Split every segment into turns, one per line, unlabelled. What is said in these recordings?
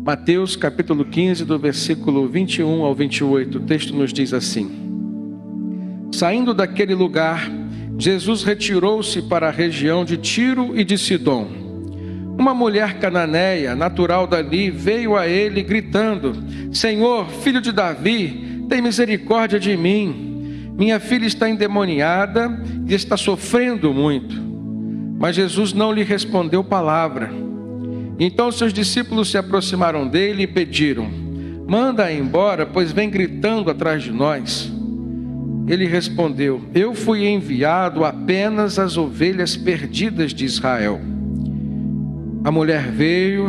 Mateus capítulo 15, do versículo 21 ao 28, o texto nos diz assim: Saindo daquele lugar, Jesus retirou-se para a região de Tiro e de Sidom. Uma mulher cananeia, natural dali, veio a ele gritando: Senhor, filho de Davi, tem misericórdia de mim. Minha filha está endemoniada e está sofrendo muito. Mas Jesus não lhe respondeu palavra. Então seus discípulos se aproximaram dele e pediram: Manda-a embora, pois vem gritando atrás de nós. Ele respondeu: Eu fui enviado apenas às ovelhas perdidas de Israel. A mulher veio,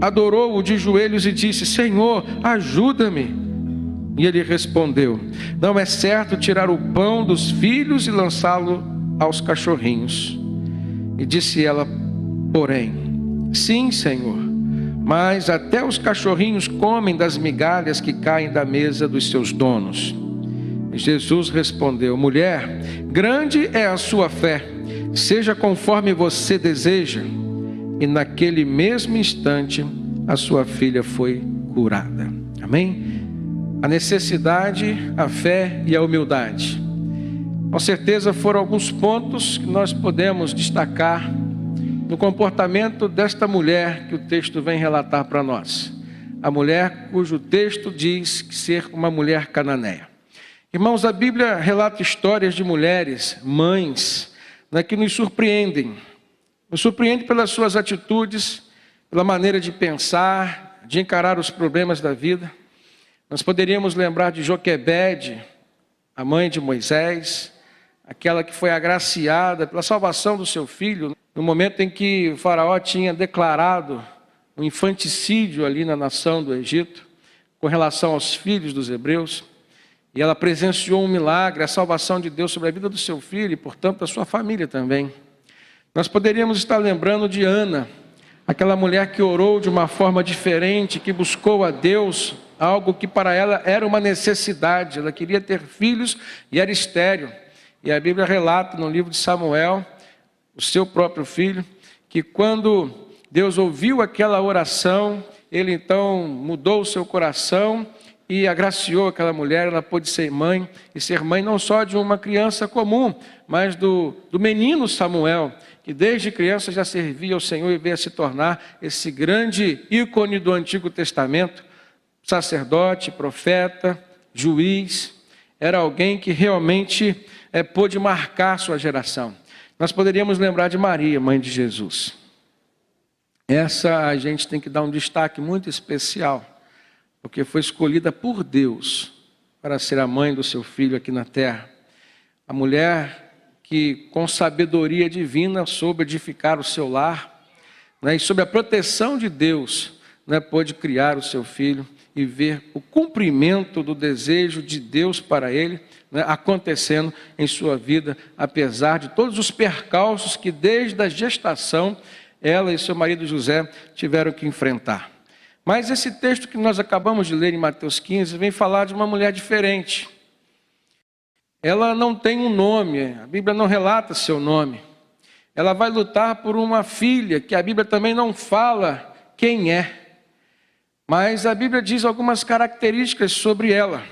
adorou-o de joelhos e disse: Senhor, ajuda-me. E ele respondeu: Não é certo tirar o pão dos filhos e lançá-lo aos cachorrinhos. E disse ela, porém: Sim, Senhor, mas até os cachorrinhos comem das migalhas que caem da mesa dos seus donos. E Jesus respondeu: Mulher, grande é a sua fé, seja conforme você deseja. E naquele mesmo instante a sua filha foi curada. Amém? A necessidade, a fé e a humildade. Com certeza foram alguns pontos que nós podemos destacar no comportamento desta mulher que o texto vem relatar para nós. A mulher cujo texto diz que ser uma mulher cananeia. Irmãos, a Bíblia relata histórias de mulheres, mães, que nos surpreendem. Nos surpreende pelas suas atitudes, pela maneira de pensar, de encarar os problemas da vida. Nós poderíamos lembrar de Joquebede, a mãe de Moisés, aquela que foi agraciada pela salvação do seu filho, no momento em que o faraó tinha declarado um infanticídio ali na nação do Egito, com relação aos filhos dos hebreus, e ela presenciou um milagre, a salvação de Deus sobre a vida do seu filho e, portanto, da sua família também. Nós poderíamos estar lembrando de Ana, aquela mulher que orou de uma forma diferente, que buscou a Deus, algo que para ela era uma necessidade. Ela queria ter filhos e era estéril. E a Bíblia relata no livro de Samuel, o seu próprio filho, que quando Deus ouviu aquela oração, ele então mudou o seu coração e agraciou aquela mulher. Ela pôde ser mãe, e ser mãe não só de uma criança comum, mas do menino Samuel, que desde criança já servia ao Senhor e veio a se tornar esse grande ícone do Antigo Testamento, sacerdote, profeta, juiz. Era alguém que realmente pôde marcar sua geração. Nós poderíamos lembrar de Maria, mãe de Jesus. Essa a gente tem que dar um destaque muito especial, porque foi escolhida por Deus para ser a mãe do seu filho aqui na terra. A mulher que com sabedoria divina soube edificar o seu lar, e sob a proteção de Deus, pôde criar o seu filho e ver o cumprimento do desejo de Deus para ele, acontecendo em sua vida, apesar de todos os percalços que desde a gestação ela e seu marido José tiveram que enfrentar. Mas esse texto que nós acabamos de ler em Mateus 15 vem falar de uma mulher diferente. Ela não tem um nome, a Bíblia não relata seu nome. Ela vai lutar por uma filha que a Bíblia também não fala quem é. Mas a Bíblia diz algumas características sobre ela.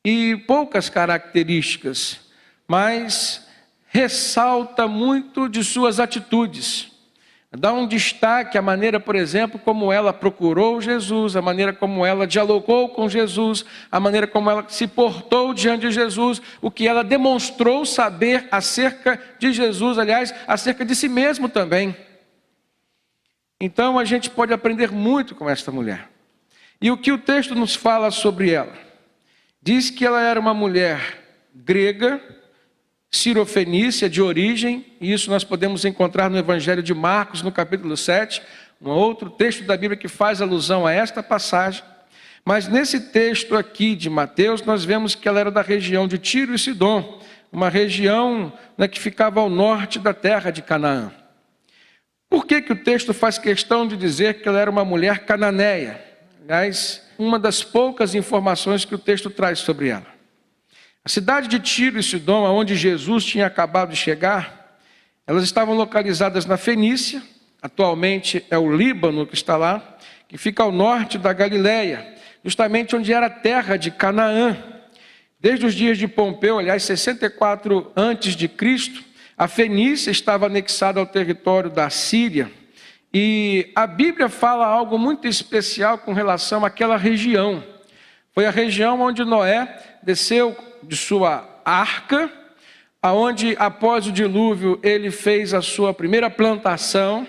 E poucas características, mas ressalta muito de suas atitudes. Dá um destaque à maneira, por exemplo, como ela procurou Jesus, a maneira como ela dialogou com Jesus, a maneira como ela se portou diante de Jesus, o que ela demonstrou saber acerca de Jesus, aliás, acerca de si mesmo também. Então a gente pode aprender muito com esta mulher. E o que o texto nos fala sobre ela? Diz que ela era uma mulher grega, cirofenícia de origem, e isso nós podemos encontrar no Evangelho de Marcos, no capítulo 7, um outro texto da Bíblia que faz alusão a esta passagem. Mas nesse texto aqui de Mateus, nós vemos que ela era da região de Tiro e Sidom, uma região que ficava ao norte da terra de Canaã. Por que o texto faz questão de dizer que ela era uma mulher cananeia? Aliás, uma das poucas informações que o texto traz sobre ela. A cidade de Tiro e Sidom, onde Jesus tinha acabado de chegar, elas estavam localizadas na Fenícia, atualmente é o Líbano que está lá, que que fica ao norte da Galileia, justamente onde era a terra de Canaã. Desde os dias de Pompeu, aliás, 64 a.C., a Fenícia estava anexada ao território da Síria. E a Bíblia fala algo muito especial com relação àquela região. Foi a região onde Noé desceu de sua arca, aonde após o dilúvio ele fez a sua primeira plantação,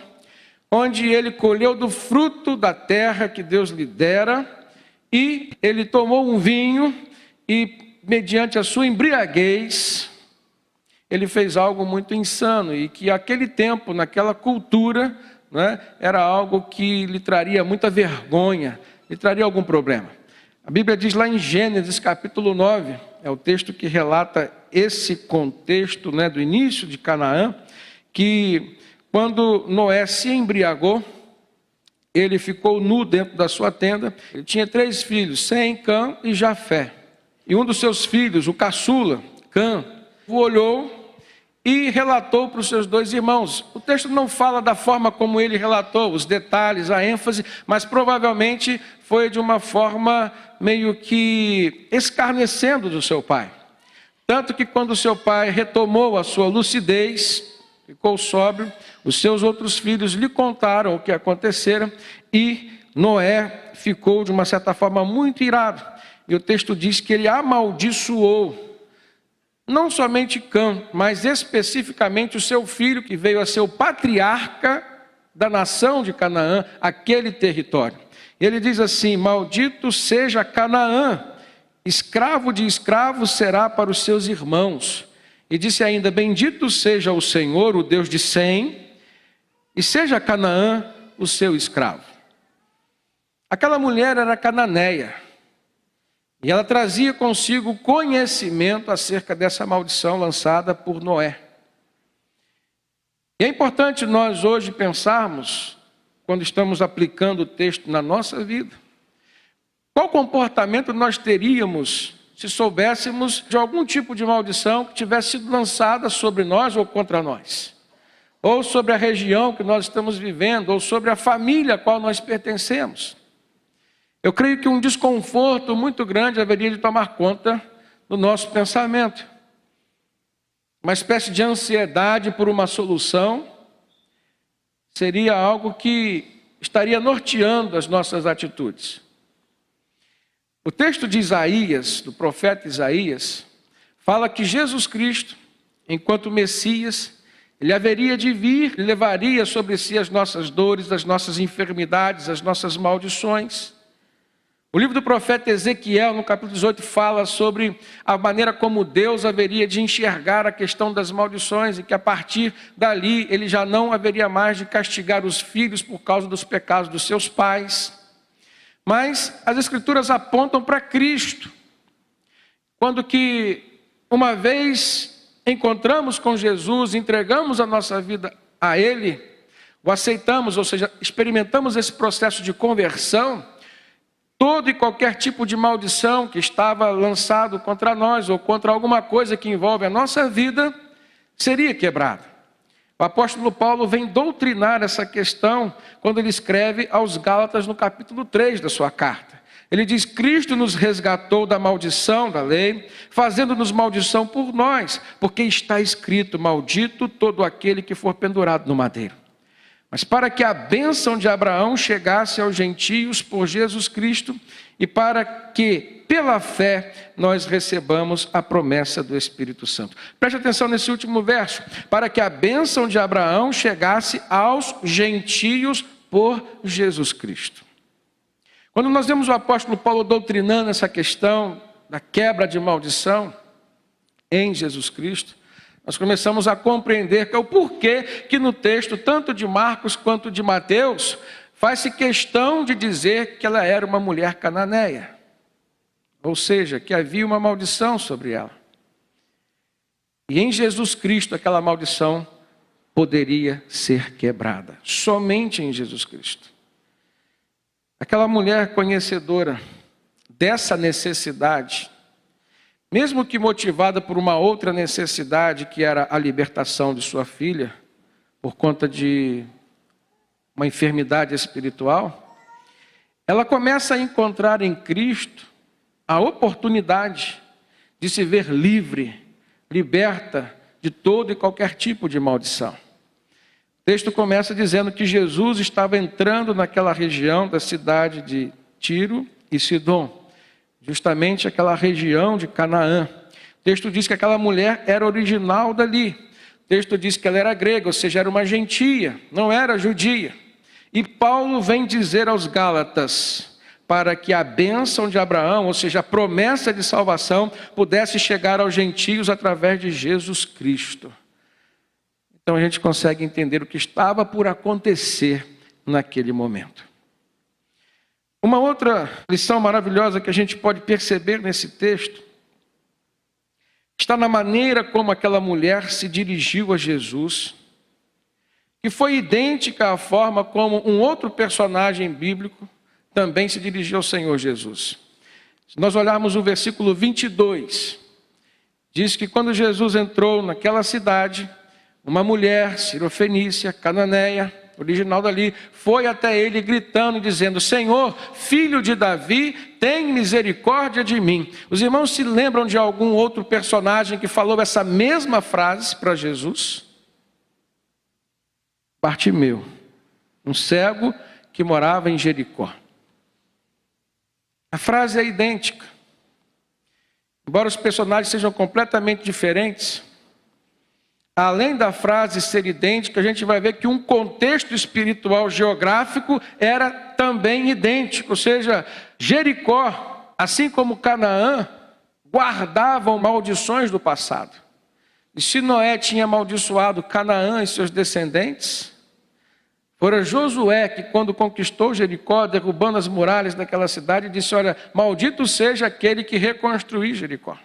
onde ele colheu do fruto da terra que Deus lhe dera, e ele tomou um vinho e, mediante a sua embriaguez, ele fez algo muito insano, e que aquele tempo, naquela cultura, né, era algo que lhe traria muita vergonha, lhe traria algum problema. A Bíblia diz lá em Gênesis capítulo 9, é o texto que relata esse contexto, né, do início de Canaã, que quando Noé se embriagou, ele ficou nu dentro da sua tenda. Ele tinha 3 filhos, Sem, Cã e Jafé. E um dos seus filhos, o caçula, Cã, o olhou e relatou para os seus 2 irmãos. O texto não fala da forma como ele relatou, os detalhes, a ênfase, mas provavelmente foi de uma forma meio que escarnecendo do seu pai. Tanto que quando seu pai retomou a sua lucidez, ficou sóbrio, os seus outros filhos lhe contaram o que acontecera e Noé ficou de uma certa forma muito irado. E o texto diz que ele amaldiçoou não somente Cã, mas especificamente o seu filho, que veio a ser o patriarca da nação de Canaã, aquele território. Ele diz assim: maldito seja Canaã, escravo de escravos será para os seus irmãos. E disse ainda: bendito seja o Senhor, o Deus de Sem, e seja Canaã o seu escravo. Aquela mulher era cananeia. E ela trazia consigo conhecimento acerca dessa maldição lançada por Noé. E é importante nós hoje pensarmos, quando estamos aplicando o texto na nossa vida, qual comportamento nós teríamos se soubéssemos de algum tipo de maldição que tivesse sido lançada sobre nós ou contra nós, ou sobre a região que nós estamos vivendo, ou sobre a família a qual nós pertencemos. Eu creio que um desconforto muito grande haveria de tomar conta do nosso pensamento. Uma espécie de ansiedade por uma solução seria algo que estaria norteando as nossas atitudes. O texto de Isaías, do profeta Isaías, fala que Jesus Cristo, enquanto Messias, ele haveria de vir e levaria sobre si as nossas dores, as nossas enfermidades, as nossas maldições. O livro do profeta Ezequiel, no capítulo 18, fala sobre a maneira como Deus haveria de enxergar a questão das maldições e que a partir dali ele já não haveria mais de castigar os filhos por causa dos pecados dos seus pais. Mas as Escrituras apontam para Cristo. Quando que uma vez encontramos com Jesus, entregamos a nossa vida a Ele, o aceitamos, ou seja, experimentamos esse processo de conversão, todo e qualquer tipo de maldição que estava lançado contra nós ou contra alguma coisa que envolve a nossa vida, seria quebrada. O apóstolo Paulo vem doutrinar essa questão quando ele escreve aos Gálatas no capítulo 3 da sua carta. Ele diz: Cristo nos resgatou da maldição da lei, fazendo-nos maldição por nós, porque está escrito: maldito todo aquele que for pendurado no madeiro. Mas para que a bênção de Abraão chegasse aos gentios por Jesus Cristo e para que, pela fé, nós recebamos a promessa do Espírito Santo. Preste atenção nesse último verso. Para que a bênção de Abraão chegasse aos gentios por Jesus Cristo. Quando nós vemos o apóstolo Paulo doutrinando essa questão da quebra de maldição em Jesus Cristo, nós começamos a compreender que é o porquê que no texto, tanto de Marcos quanto de Mateus, faz-se questão de dizer que ela era uma mulher cananeia. Ou seja, que havia uma maldição sobre ela. E em Jesus Cristo aquela maldição poderia ser quebrada. Somente em Jesus Cristo. Aquela mulher conhecedora dessa necessidade, mesmo que motivada por uma outra necessidade, que era a libertação de sua filha, por conta de uma enfermidade espiritual, ela começa a encontrar em Cristo a oportunidade de se ver livre, liberta de todo e qualquer tipo de maldição. O texto começa dizendo que Jesus estava entrando naquela região da cidade de Tiro e Sidom, justamente aquela região de Canaã. O texto diz que aquela mulher era original dali. O texto diz que ela era grega, ou seja, era uma gentia, não era judia. E Paulo vem dizer aos Gálatas para que a bênção de Abraão, ou seja, a promessa de salvação, pudesse chegar aos gentios através de Jesus Cristo. Então a gente consegue entender o que estava por acontecer naquele momento. Uma outra lição maravilhosa que a gente pode perceber nesse texto está na maneira como aquela mulher se dirigiu a Jesus, que foi idêntica à forma como um outro personagem bíblico também se dirigiu ao Senhor Jesus. Se nós olharmos o versículo 22, diz que quando Jesus entrou naquela cidade, uma mulher sirofenícia, cananeia, original dali, foi até ele gritando, dizendo: Senhor, filho de Davi, tem misericórdia de mim. Os irmãos se lembram de algum outro personagem que falou essa mesma frase para Jesus? Bartimeu, um cego que morava em Jericó. A frase é idêntica. Embora os personagens sejam completamente diferentes, além da frase ser idêntica, a gente vai ver que um contexto espiritual geográfico era também idêntico. Ou seja, Jericó, assim como Canaã, guardavam maldições do passado. E se Noé tinha amaldiçoado Canaã e seus descendentes, fora Josué que, quando conquistou Jericó, derrubando as muralhas daquela cidade, disse: olha, maldito seja aquele que reconstruir Jericó.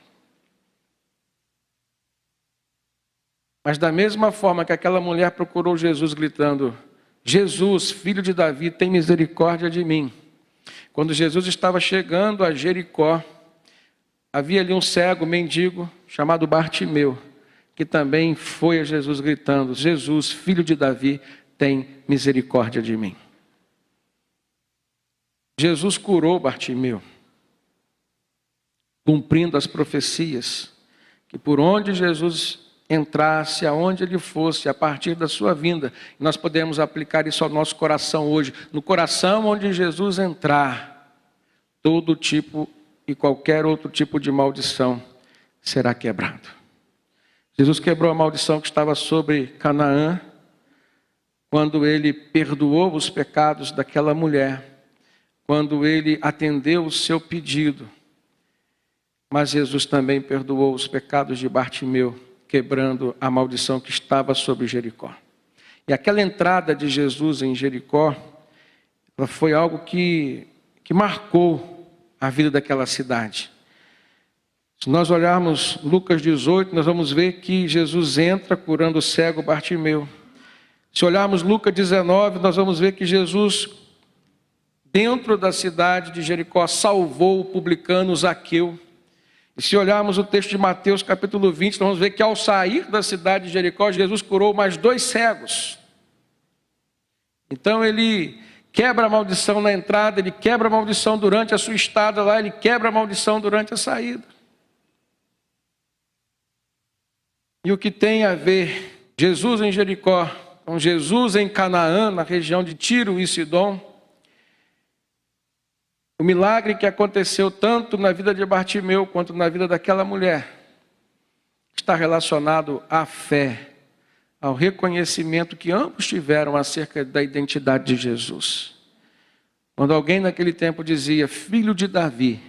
Mas da mesma forma que aquela mulher procurou Jesus gritando: Jesus, filho de Davi, tem misericórdia de mim. Quando Jesus estava chegando a Jericó, havia ali um cego, mendigo, chamado Bartimeu, que também foi a Jesus gritando: Jesus, filho de Davi, tem misericórdia de mim. Jesus curou Bartimeu, cumprindo as profecias, que por onde Jesus entrasse, aonde ele fosse, a partir da sua vinda, nós podemos aplicar isso ao nosso coração hoje. No coração onde Jesus entrar, todo tipo e qualquer outro tipo de maldição será quebrado. Jesus quebrou a maldição que estava sobre Canaã, quando ele perdoou os pecados daquela mulher, quando ele atendeu o seu pedido. Mas Jesus também perdoou os pecados de Bartimeu, quebrando a maldição que estava sobre Jericó. E aquela entrada de Jesus em Jericó, ela foi algo que marcou a vida daquela cidade. Se nós olharmos Lucas 18, nós vamos ver que Jesus entra curando o cego Bartimeu. Se olharmos Lucas 19, nós vamos ver que Jesus, dentro da cidade de Jericó, salvou o publicano Zaqueu. E se olharmos o texto de Mateus capítulo 20, nós vamos ver que ao sair da cidade de Jericó, Jesus curou mais 2 cegos. Então ele quebra a maldição na entrada, ele quebra a maldição durante a sua estada lá, ele quebra a maldição durante a saída. E o que tem a ver Jesus em Jericó com Jesus em Canaã, na região de Tiro e Sidom, o milagre que aconteceu tanto na vida de Bartimeu quanto na vida daquela mulher está relacionado à fé, ao reconhecimento que ambos tiveram acerca da identidade de Jesus. Quando alguém naquele tempo dizia filho de Davi,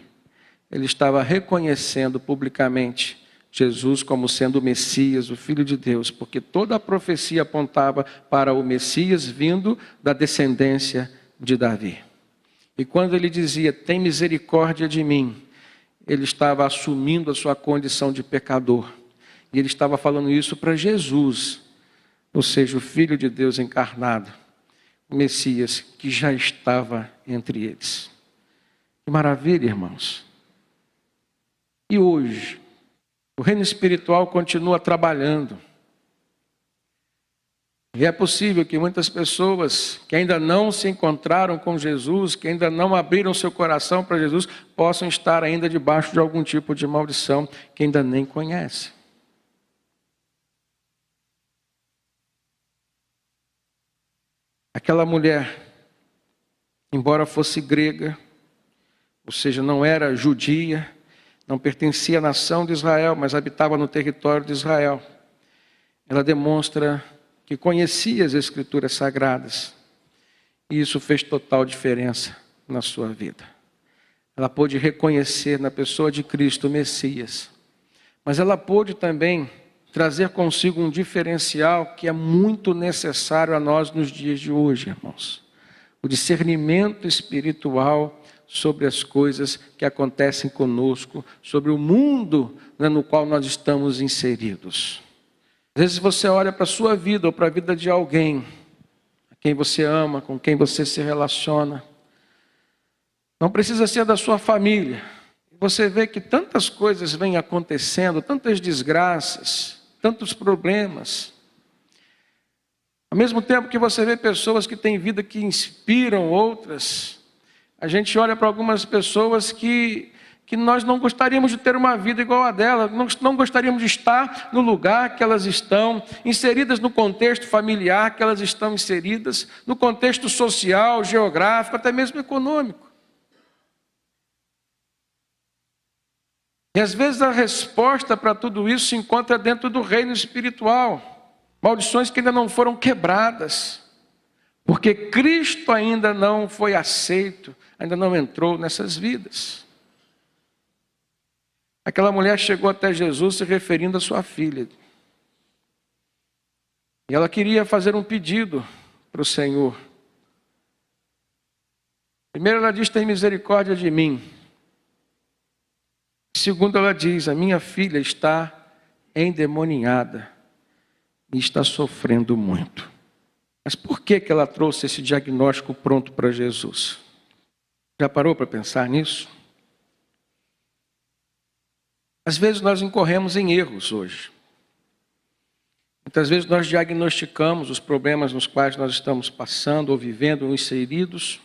ele estava reconhecendo publicamente Jesus como sendo o Messias, o Filho de Deus, porque toda a profecia apontava para o Messias vindo da descendência de Davi. E quando ele dizia, tem misericórdia de mim, ele estava assumindo a sua condição de pecador. E ele estava falando isso para Jesus, ou seja, o Filho de Deus encarnado, o Messias que já estava entre eles. Que maravilha, irmãos. E hoje, o reino espiritual continua trabalhando. E é possível que muitas pessoas que ainda não se encontraram com Jesus, que ainda não abriram seu coração para Jesus, possam estar ainda debaixo de algum tipo de maldição que ainda nem conhecem. Aquela mulher, embora fosse grega, ou seja, não era judia, não pertencia à nação de Israel, mas habitava no território de Israel, ela demonstra que conhecia as Escrituras Sagradas, e isso fez total diferença na sua vida. Ela pôde reconhecer na pessoa de Cristo o Messias, mas ela pôde também trazer consigo um diferencial que é muito necessário a nós nos dias de hoje, irmãos. O discernimento espiritual sobre as coisas que acontecem conosco, sobre o mundo no qual nós estamos inseridos. Às vezes você olha para a sua vida ou para a vida de alguém, a quem você ama, com quem você se relaciona. Não precisa ser da sua família. Você vê que tantas coisas vêm acontecendo, tantas desgraças, tantos problemas. Ao mesmo tempo que você vê pessoas que têm vida que inspiram outras, a gente olha para algumas pessoas que nós não gostaríamos de ter uma vida igual a dela, não gostaríamos de estar no lugar que elas estão, inseridas no contexto familiar que elas estão inseridas, no contexto social, geográfico, até mesmo econômico. E às vezes a resposta para tudo isso se encontra dentro do reino espiritual. Maldições que ainda não foram quebradas, porque Cristo ainda não foi aceito, ainda não entrou nessas vidas. Aquela mulher chegou até Jesus se referindo à sua filha. E ela queria fazer um pedido para o Senhor. Primeiro ela diz: tem misericórdia de mim. Segundo ela diz: a minha filha está endemoniada e está sofrendo muito. Mas por que ela trouxe esse diagnóstico pronto para Jesus? Já parou para pensar nisso? Às vezes nós incorremos em erros hoje. Muitas vezes nós diagnosticamos os problemas nos quais nós estamos passando ou vivendo ou inseridos.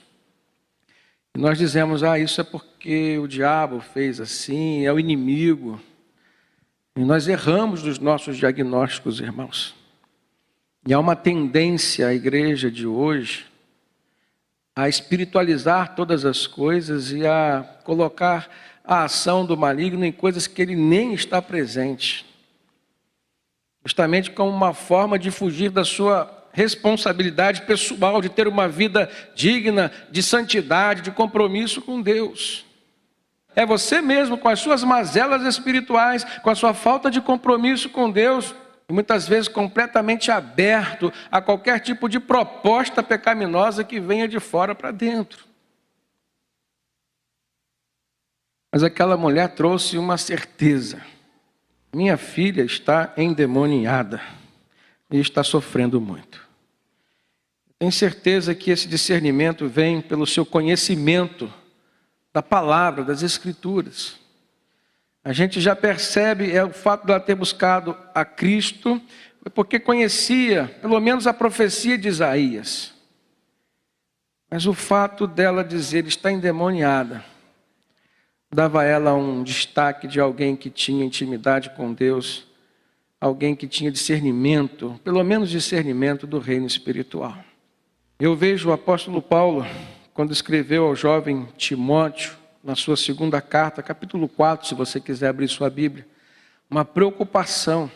E nós dizemos: isso é porque o diabo fez assim, é o inimigo. E nós erramos nos nossos diagnósticos, irmãos. E há uma tendência à igreja de hoje a espiritualizar todas as coisas e a colocar a ação do maligno em coisas que ele nem está presente. Justamente como uma forma de fugir da sua responsabilidade pessoal, de ter uma vida digna, de santidade, de compromisso com Deus. É você mesmo, com as suas mazelas espirituais, com a sua falta de compromisso com Deus, e muitas vezes completamente aberto a qualquer tipo de proposta pecaminosa que venha de fora para dentro. Mas aquela mulher trouxe uma certeza: minha filha está endemoniada e está sofrendo muito. Tenho certeza que esse discernimento vem pelo seu conhecimento da palavra, das Escrituras. A gente já percebe o fato de ela ter buscado a Cristo, porque conhecia pelo menos a profecia de Isaías. Mas o fato dela dizer está endemoniada dava a ela um destaque de alguém que tinha intimidade com Deus, alguém que tinha discernimento, pelo menos discernimento do reino espiritual. Eu vejo o apóstolo Paulo, quando escreveu ao jovem Timóteo, na sua segunda carta, capítulo 4, se você quiser abrir sua Bíblia, uma preocupação.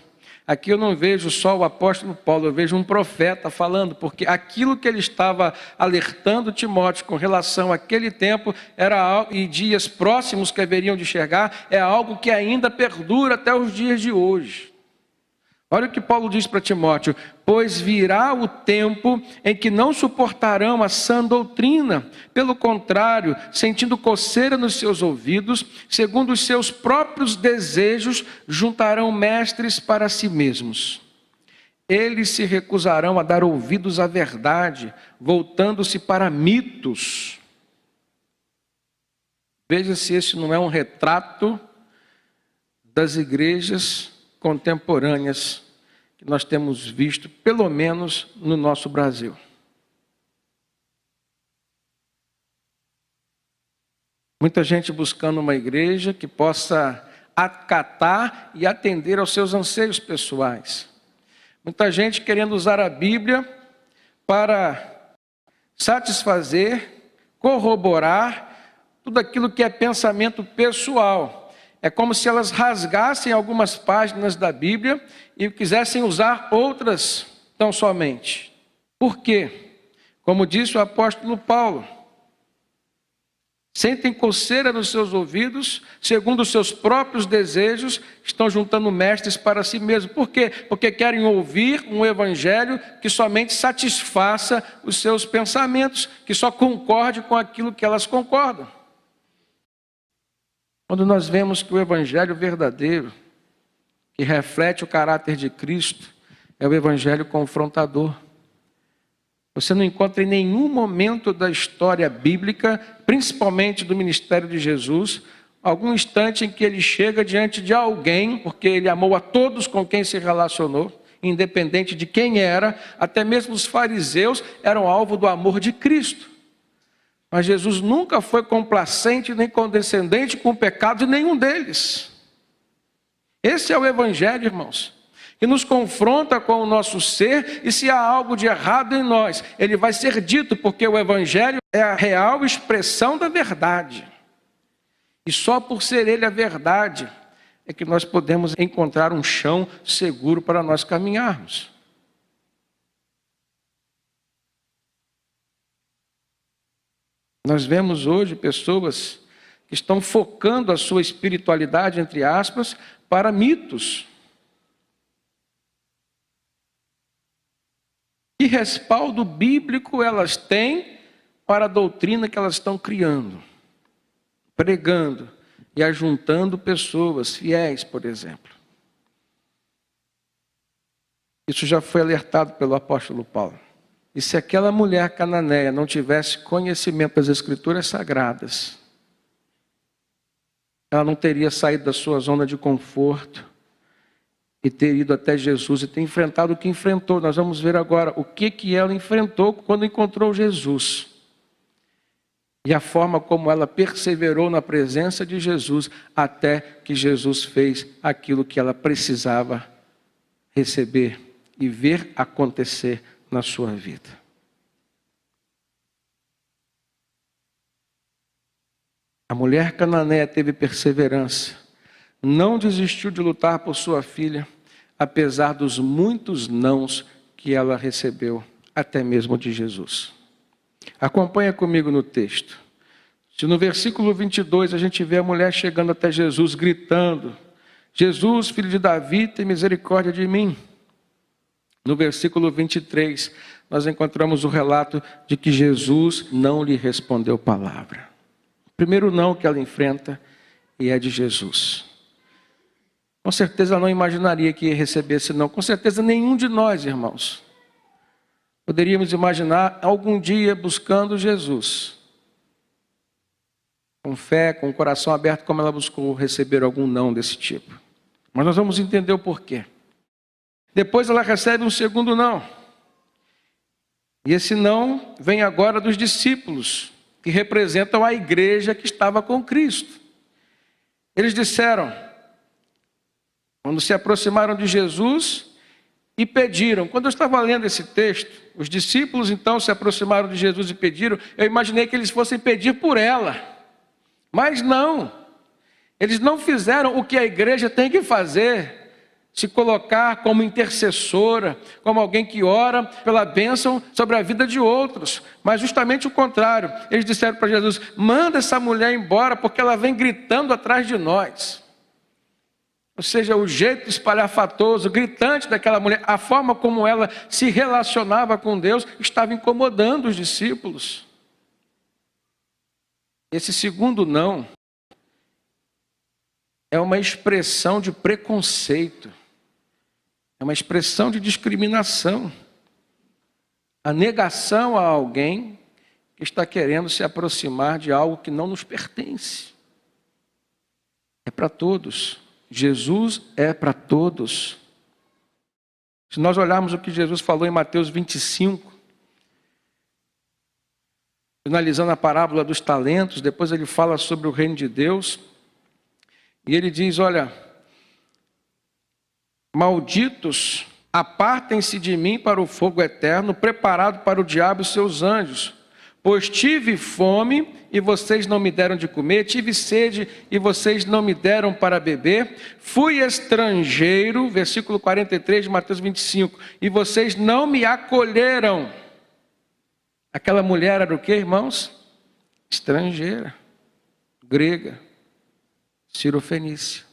Aqui eu não vejo só o apóstolo Paulo, eu vejo um profeta falando, porque aquilo que ele estava alertando Timóteo com relação àquele tempo e dias próximos que haveriam de chegar, é algo que ainda perdura até os dias de hoje. Olha o que Paulo diz para Timóteo: pois virá o tempo em que não suportarão a sã doutrina, pelo contrário, sentindo coceira nos seus ouvidos, segundo os seus próprios desejos, juntarão mestres para si mesmos. Eles se recusarão a dar ouvidos à verdade, voltando-se para mitos. Veja se esse não é um retrato das igrejas contemporâneas que nós temos visto, pelo menos no nosso Brasil. Muita gente buscando uma igreja que possa acatar e atender aos seus anseios pessoais. Muita gente querendo usar a Bíblia para satisfazer, corroborar tudo aquilo que é pensamento pessoal. É como se elas rasgassem algumas páginas da Bíblia e quisessem usar outras tão somente. Por quê? Como disse o apóstolo Paulo, sentem coceira nos seus ouvidos, segundo os seus próprios desejos, estão juntando mestres para si mesmos. Por quê? Porque querem ouvir um evangelho que somente satisfaça os seus pensamentos, que só concorde com aquilo que elas concordam. Quando nós vemos que o evangelho verdadeiro, que reflete o caráter de Cristo, é o evangelho confrontador. Você não encontra em nenhum momento da história bíblica, principalmente do ministério de Jesus, algum instante em que ele chega diante de alguém, porque ele amou a todos com quem se relacionou, independente de quem era, até mesmo os fariseus eram alvo do amor de Cristo. Mas Jesus nunca foi complacente nem condescendente com o pecado de nenhum deles. Esse é o evangelho, irmãos, que nos confronta com o nosso ser, e se há algo de errado em nós, ele vai ser dito, porque o evangelho é a real expressão da verdade. E só por ser ele a verdade, é que nós podemos encontrar um chão seguro para nós caminharmos. Nós vemos hoje pessoas que estão focando a sua espiritualidade, entre aspas, para mitos. Que respaldo bíblico elas têm para a doutrina que elas estão criando, pregando e ajuntando pessoas fiéis, por exemplo. Isso já foi alertado pelo apóstolo Paulo. E se aquela mulher cananeia não tivesse conhecimento das Escrituras Sagradas, ela não teria saído da sua zona de conforto e ter ido até Jesus e ter enfrentado o que enfrentou. Nós vamos ver agora o que ela enfrentou quando encontrou Jesus. E a forma como ela perseverou na presença de Jesus até que Jesus fez aquilo que ela precisava receber e ver acontecer na sua vida. A mulher cananeia teve perseverança, não desistiu de lutar por sua filha, apesar dos muitos nãos que ela recebeu, até mesmo de Jesus. Acompanha comigo no texto. Se no versículo 22 a gente vê a mulher chegando até Jesus, gritando: Jesus, filho de Davi, tem misericórdia de mim. No versículo 23, nós encontramos o relato de que Jesus não lhe respondeu palavra. O primeiro não que ela enfrenta e é de Jesus. Com certeza ela não imaginaria que ia receber esse não. Com certeza nenhum de nós, irmãos, poderíamos imaginar algum dia buscando Jesus, com fé, com o coração aberto, como ela buscou receber algum não desse tipo. Mas nós vamos entender o porquê. Depois ela recebe um segundo não. E esse não vem agora dos discípulos, que representam a igreja que estava com Cristo. Eles disseram, quando se aproximaram de Jesus e pediram. Quando eu estava lendo esse texto, os discípulos então se aproximaram de Jesus e pediram. Eu imaginei que eles fossem pedir por ela. Mas não. Eles não fizeram o que a igreja tem que fazer. Se colocar como intercessora, como alguém que ora pela bênção sobre a vida de outros. Mas justamente o contrário. Eles disseram para Jesus: manda essa mulher embora, porque ela vem gritando atrás de nós. Ou seja, o jeito espalhafatoso, gritante daquela mulher, a forma como ela se relacionava com Deus, estava incomodando os discípulos. Esse segundo não é uma expressão de preconceito. É uma expressão de discriminação. A negação a alguém que está querendo se aproximar de algo que não nos pertence. É para todos. Jesus é para todos. Se nós olharmos o que Jesus falou em Mateus 25, finalizando a parábola dos talentos, depois ele fala sobre o reino de Deus, e ele diz, olha, malditos, apartem-se de mim para o fogo eterno, preparado para o diabo e seus anjos. Pois tive fome e vocês não me deram de comer, tive sede e vocês não me deram para beber, fui estrangeiro, versículo 43 de Mateus 25, e vocês não me acolheram. Aquela mulher era o que, irmãos? Estrangeira, grega, cirofenícia.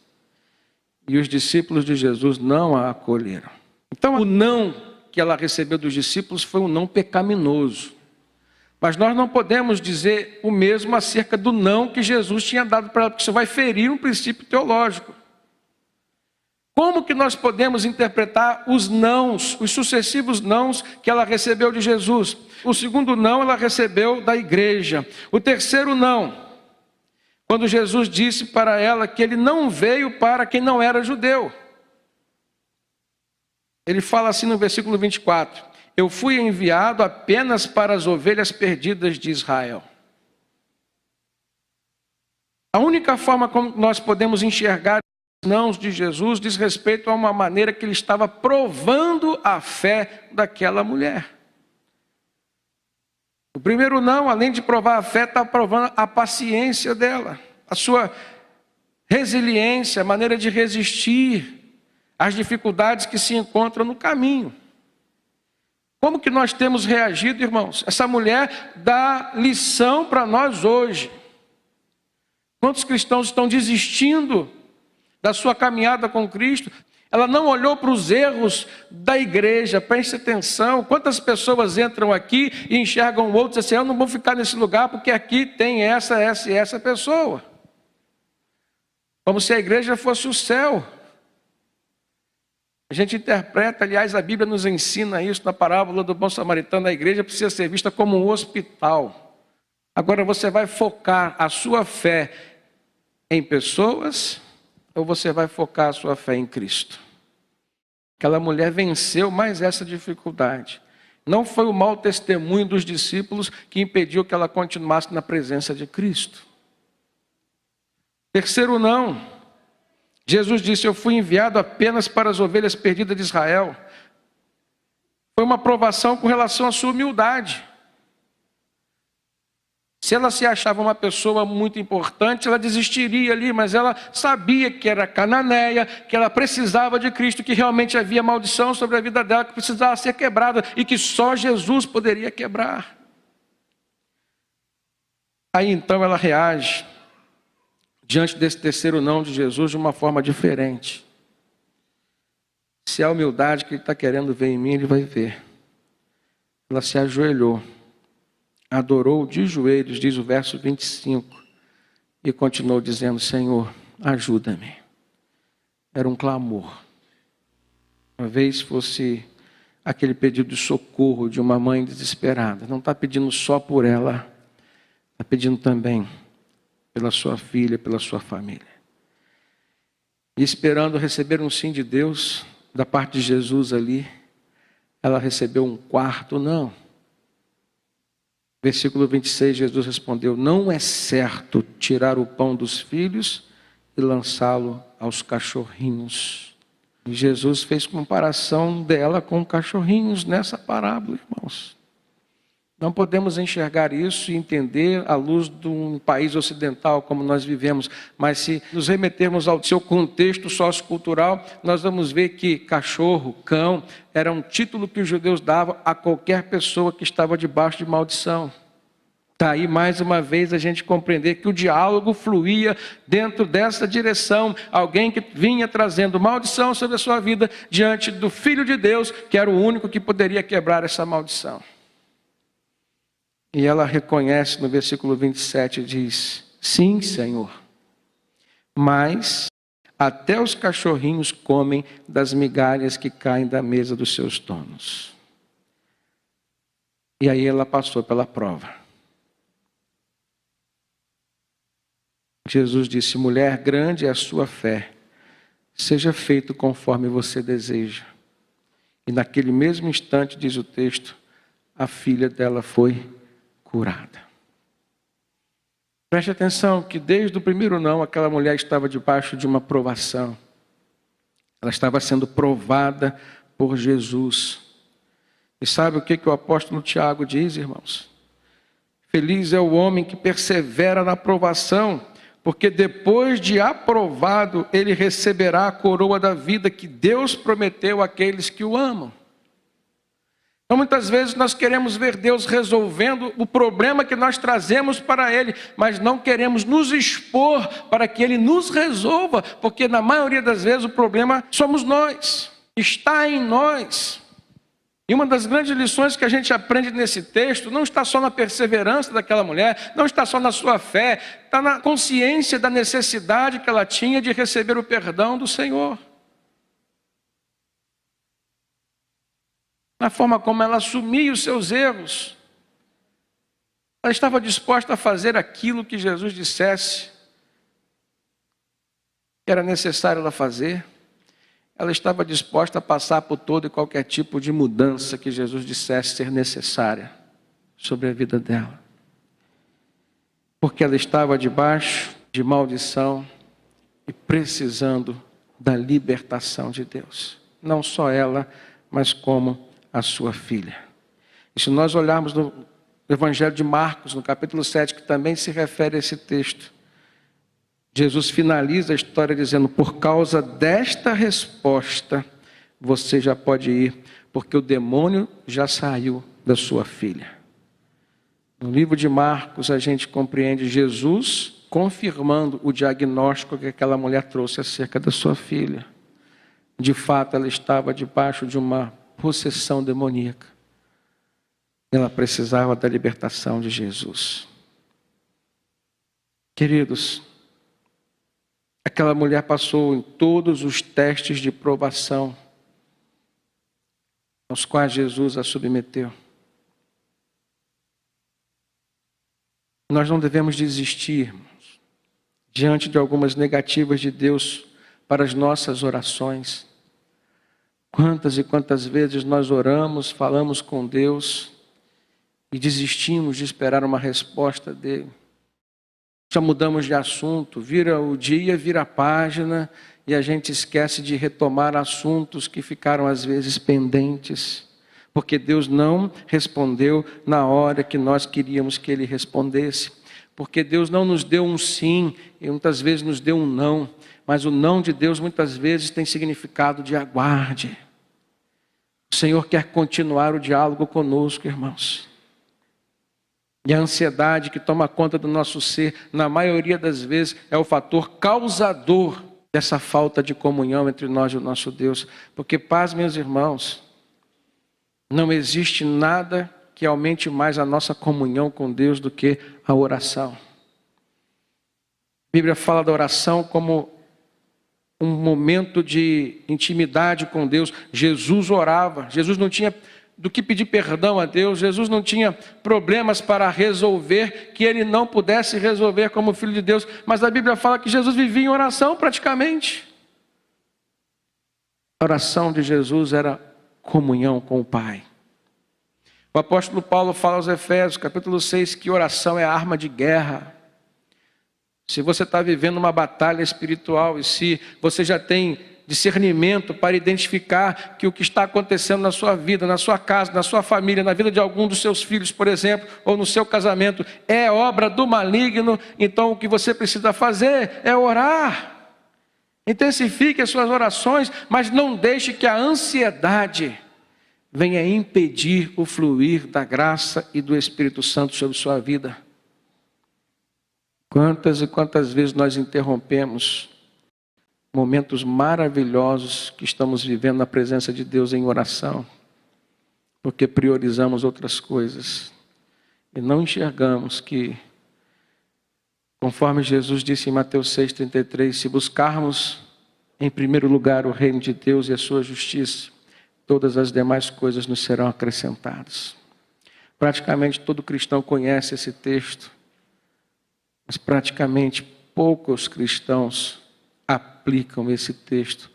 E os discípulos de Jesus não a acolheram. Então o não que ela recebeu dos discípulos foi um não pecaminoso. Mas nós não podemos dizer o mesmo acerca do não que Jesus tinha dado para ela, porque isso vai ferir um princípio teológico. Como que nós podemos interpretar os nãos, os sucessivos nãos que ela recebeu de Jesus? O segundo não ela recebeu da igreja. O terceiro não, quando Jesus disse para ela que ele não veio para quem não era judeu. Ele fala assim no versículo 24, eu fui enviado apenas para as ovelhas perdidas de Israel. A única forma como nós podemos enxergar os nãos de Jesus diz respeito a uma maneira que ele estava provando a fé daquela mulher. O primeiro não, além de provar a fé, está provando a paciência dela, a sua resiliência, a maneira de resistir às dificuldades que se encontram no caminho. Como que nós temos reagido, irmãos? Essa mulher dá lição para nós hoje. Quantos cristãos estão desistindo da sua caminhada com Cristo? Ela não olhou para os erros da igreja, preste atenção. Quantas pessoas entram aqui e enxergam outros assim, eu não vou ficar nesse lugar porque aqui tem essa e essa pessoa. Como se a igreja fosse o céu. A gente interpreta, aliás, a Bíblia nos ensina isso na parábola do bom samaritano. A igreja precisa ser vista como um hospital. Agora você vai focar a sua fé em pessoas ou você vai focar a sua fé em Cristo? Aquela mulher venceu mais essa dificuldade. Não foi o mau testemunho dos discípulos que impediu que ela continuasse na presença de Cristo. Terceiro não. Jesus disse, eu fui enviado apenas para as ovelhas perdidas de Israel. Foi uma provação com relação à sua humildade. Se ela se achava uma pessoa muito importante, ela desistiria ali, mas ela sabia que era cananeia, que ela precisava de Cristo, que realmente havia maldição sobre a vida dela, que precisava ser quebrada e que só Jesus poderia quebrar. Aí então ela reage diante desse terceiro não de Jesus de uma forma diferente. Se a humildade que ele está querendo ver em mim, ele vai ver. Ela se ajoelhou, adorou de joelhos, diz o verso 25, e continuou dizendo, Senhor, ajuda-me. Era um clamor. Talvez fosse aquele pedido de socorro de uma mãe desesperada. Não está pedindo só por ela, está pedindo também pela sua filha, pela sua família. E esperando receber um sim de Deus, da parte de Jesus ali, ela recebeu um quarto não. Versículo 26, Jesus respondeu, não é certo tirar o pão dos filhos e lançá-lo aos cachorrinhos. E Jesus fez comparação dela com cachorrinhos nessa parábola, irmãos. Não podemos enxergar isso e entender à luz de um país ocidental como nós vivemos, mas se nos remetermos ao seu contexto sociocultural, nós vamos ver que cachorro, cão, era um título que os judeus davam a qualquer pessoa que estava debaixo de maldição. Está aí mais uma vez a gente compreender que o diálogo fluía dentro dessa direção. Alguém que vinha trazendo maldição sobre a sua vida diante do Filho de Deus, que era o único que poderia quebrar essa maldição. E ela reconhece no versículo 27, diz, sim, Senhor, mas até os cachorrinhos comem das migalhas que caem da mesa dos seus donos. E aí ela passou pela prova. Jesus disse, mulher, grande é a sua fé, seja feito conforme você deseja. E naquele mesmo instante, diz o texto, a filha dela foi curada. Preste atenção que desde o primeiro não, aquela mulher estava debaixo de uma provação. Ela estava sendo provada por Jesus. E sabe o que o apóstolo Tiago diz, irmãos? Feliz é o homem que persevera na provação, porque depois de aprovado, ele receberá a coroa da vida que Deus prometeu àqueles que o amam. Então, muitas vezes nós queremos ver Deus resolvendo o problema que nós trazemos para Ele, mas não queremos nos expor para que Ele nos resolva, porque na maioria das vezes o problema somos nós, está em nós. E uma das grandes lições que a gente aprende nesse texto não está só na perseverança daquela mulher, não está só na sua fé, está na consciência da necessidade que ela tinha de receber o perdão do Senhor. Na forma como ela assumia os seus erros. Ela estava disposta a fazer aquilo que Jesus dissesse que era necessário ela fazer. Ela estava disposta a passar por todo e qualquer tipo de mudança que Jesus dissesse ser necessária sobre a vida dela. Porque ela estava debaixo de maldição e precisando da libertação de Deus. Não só ela, mas como a sua filha. E se nós olharmos no Evangelho de Marcos, no capítulo 7, que também se refere a esse texto, Jesus finaliza a história dizendo, por causa desta resposta, você já pode ir, porque o demônio já saiu da sua filha. No livro de Marcos, a gente compreende Jesus confirmando o diagnóstico que aquela mulher trouxe acerca da sua filha. De fato, ela estava debaixo de uma possessão demoníaca. Ela precisava da libertação de Jesus. Queridos, aquela mulher passou em todos os testes de provação aos quais Jesus a submeteu. Nós não devemos desistir, irmãos, diante de algumas negativas de Deus para as nossas orações. Quantas e quantas vezes nós oramos, falamos com Deus e desistimos de esperar uma resposta dele. Já mudamos de assunto, vira o dia, vira a página e a gente esquece de retomar assuntos que ficaram às vezes pendentes, porque Deus não respondeu na hora que nós queríamos que Ele respondesse, porque Deus não nos deu um sim e muitas vezes nos deu um não, mas o não de Deus muitas vezes tem significado de aguarde. O Senhor quer continuar o diálogo conosco, irmãos. E a ansiedade que toma conta do nosso ser, na maioria das vezes, é o fator causador dessa falta de comunhão entre nós e o nosso Deus. Porque, paz, meus irmãos, não existe nada que aumente mais a nossa comunhão com Deus do que a oração. A Bíblia fala da oração como um momento de intimidade com Deus. Jesus orava, Jesus não tinha do que pedir perdão a Deus, Jesus não tinha problemas para resolver que ele não pudesse resolver como filho de Deus, mas a Bíblia fala que Jesus vivia em oração praticamente. A oração de Jesus era comunhão com o Pai. O apóstolo Paulo fala aos Efésios, capítulo 6, que oração é arma de guerra. Se você está vivendo uma batalha espiritual e se você já tem discernimento para identificar que o que está acontecendo na sua vida, na sua casa, na sua família, na vida de algum dos seus filhos, por exemplo, ou no seu casamento, é obra do maligno, então o que você precisa fazer é orar. Intensifique as suas orações, mas não deixe que a ansiedade venha impedir o fluir da graça e do Espírito Santo sobre sua vida. Quantas e quantas vezes nós interrompemos momentos maravilhosos que estamos vivendo na presença de Deus em oração, porque priorizamos outras coisas e não enxergamos que, conforme Jesus disse em Mateus 6,33, se buscarmos em primeiro lugar o reino de Deus e a sua justiça, todas as demais coisas nos serão acrescentadas. Praticamente todo cristão conhece esse texto, mas praticamente poucos cristãos aplicam esse texto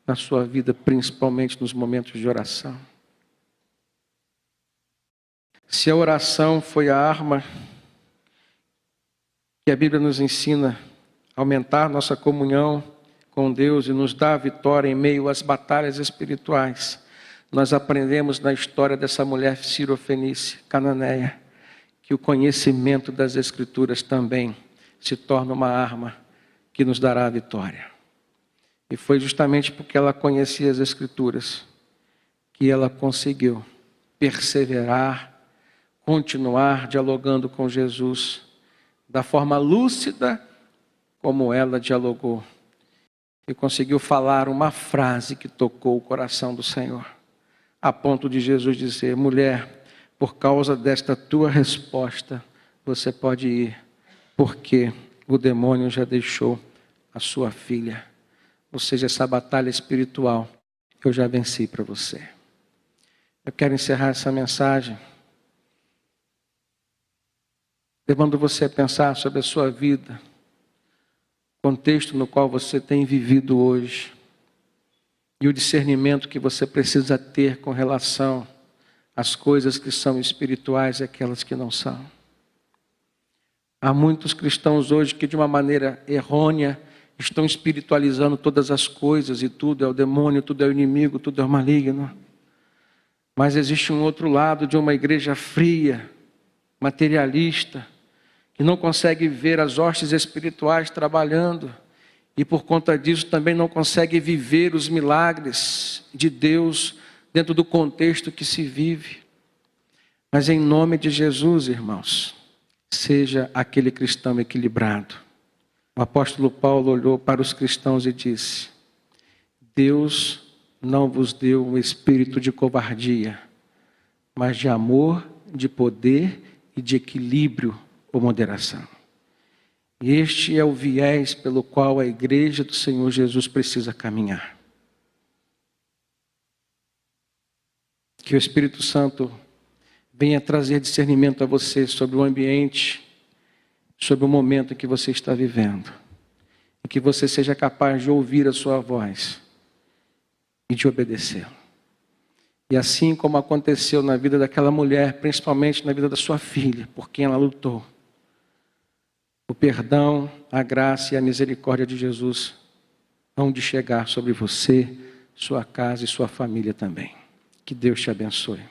na sua vida, principalmente nos momentos de oração. Se a oração foi a arma que a Bíblia nos ensina a aumentar nossa comunhão com Deus e nos dar a vitória em meio às batalhas espirituais, nós aprendemos na história dessa mulher Sírio-Fenícia, cananeia, que o conhecimento das Escrituras também se torna uma arma que nos dará a vitória. E foi justamente porque ela conhecia as Escrituras que ela conseguiu perseverar, continuar dialogando com Jesus da forma lúcida como ela dialogou. E conseguiu falar uma frase que tocou o coração do Senhor, a ponto de Jesus dizer: mulher, por causa desta tua resposta, você pode ir, porque o demônio já deixou a sua filha. Ou seja, essa batalha espiritual eu já venci para você. Eu quero encerrar essa mensagem levando você a pensar sobre a sua vida, o contexto no qual você tem vivido hoje e o discernimento que você precisa ter com relação às coisas que são espirituais e aquelas que não são. Há muitos cristãos hoje que de uma maneira errônea estão espiritualizando todas as coisas e tudo é o demônio, tudo é o inimigo, tudo é o maligno. Mas existe um outro lado de uma igreja fria, materialista, que não consegue ver as hostes espirituais trabalhando e por conta disso também não consegue viver os milagres de Deus dentro do contexto que se vive. Mas em nome de Jesus, irmãos, seja aquele cristão equilibrado. O apóstolo Paulo olhou para os cristãos e disse: Deus não vos deu um espírito de covardia, mas de amor, de poder e de equilíbrio ou moderação. E este é o viés pelo qual a igreja do Senhor Jesus precisa caminhar. Que o Espírito Santo venha trazer discernimento a você sobre o ambiente, sobre o momento em que você está vivendo. E que você seja capaz de ouvir a sua voz e de obedecê-la. E assim como aconteceu na vida daquela mulher, principalmente na vida da sua filha, por quem ela lutou, o perdão, a graça e a misericórdia de Jesus hão de chegar sobre você, sua casa e sua família também. Que Deus te abençoe.